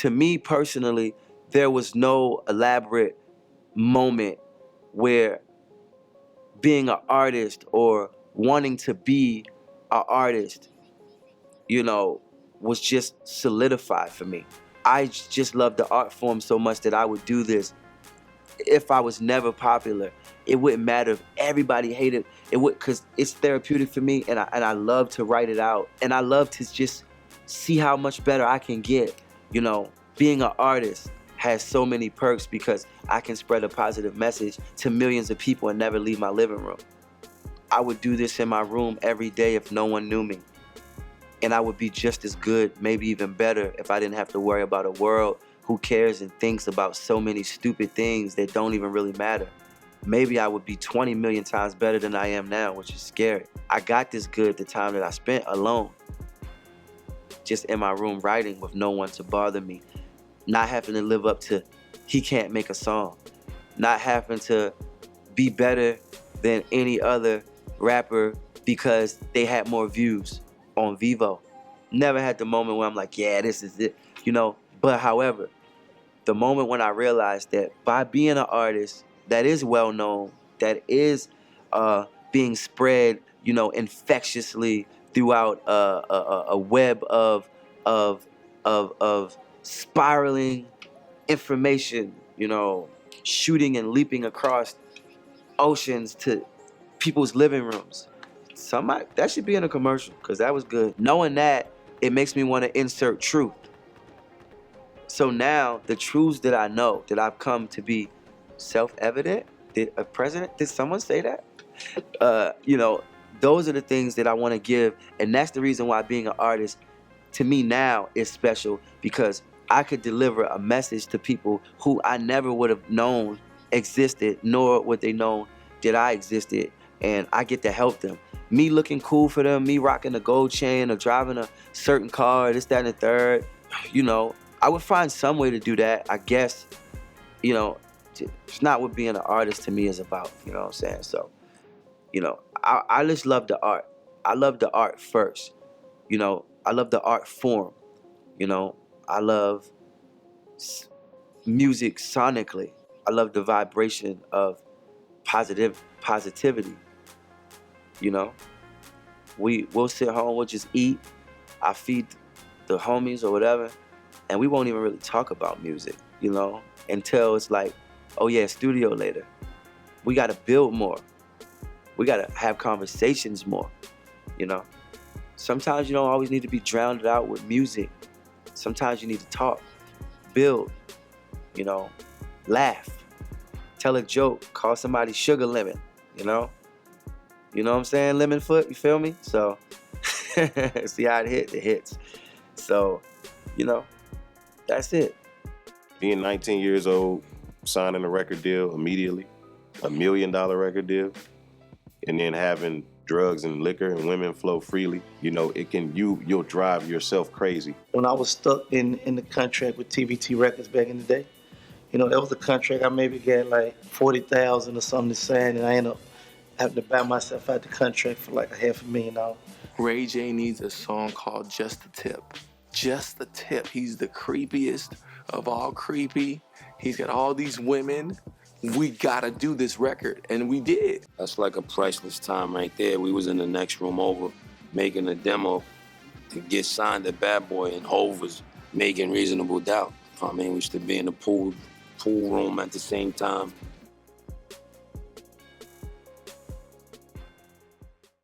to me personally, there was no elaborate moment where being an artist or wanting to be an artist, you know, was just solidified for me. I just love the art form so much that I would do this if I was never popular. It wouldn't matter if everybody hated it, because it's therapeutic for me, and I love to write it out, and I love to just see how much better I can get. You know, being an artist has so many perks because I can spread a positive message to millions of people and never leave my living room. I would do this in my room every day if no one knew me. And I would be just as good, maybe even better, if I didn't have to worry about a world who cares and thinks about so many stupid things that don't even really matter. Maybe I would be 20 million times better than I am now, which is scary. I got this good the time that I spent alone, just in my room writing with no one to bother me, not having to live up to, he can't make a song, not having to be better than any other rapper because they had more views on Vivo. Never had the moment where I'm like, yeah, this is it, you know. But however, the moment when I realized that by being an artist that is well known, that is being spread, you know, infectiously throughout a web of spiraling information, you know, shooting and leaping across oceans to people's living rooms. That should be in a commercial, because that was good. Knowing that, it makes me want to insert truth. So now, the truths that I know, that I've come to be self-evident, did someone say that? You know, those are the things that I want to give, and that's the reason why being an artist, to me now, is special, because I could deliver a message to people who I never would have known existed, nor would they know that I existed, and I get to help them. Me looking cool for them, me rocking a gold chain or driving a certain car, this, that, and the third, you know, I would find some way to do that, I guess. You know, it's not what being an artist to me is about, you know what I'm saying? So, you know, I just love the art. I love the art first. You know, I love the art form. You know, I love music sonically. I love the vibration of positivity. You know, we'll sit home, we'll just eat. I feed the homies or whatever, and we won't even really talk about music, you know, until it's like, oh yeah, studio later. We gotta build more. We gotta have conversations more, you know. Sometimes you don't always need to be drowned out with music. Sometimes you need to talk, build, you know, laugh, tell a joke, call somebody sugar lemon, you know. You know what I'm saying? Lemon foot, you feel me? So, see how it hits. So, you know, that's it. Being 19 years old, signing a record deal immediately, $1 million record deal, and then having drugs and liquor and women flow freely, you know, you'll drive yourself crazy. When I was stuck in the contract with TVT Records back in the day, you know, that was a contract I maybe got like 40,000 or something to sign, and I ended up having to buy myself out the contract for like $500,000. Ray J needs a song called Just the Tip. Just the Tip. He's the creepiest of all creepy. He's got all these women. We gotta do this record, and we did. That's like a priceless time right there. We was in the next room over making a demo to get signed to Bad Boy, and Hov was making Reasonable Doubt. I mean, we used to be in the pool room at the same time,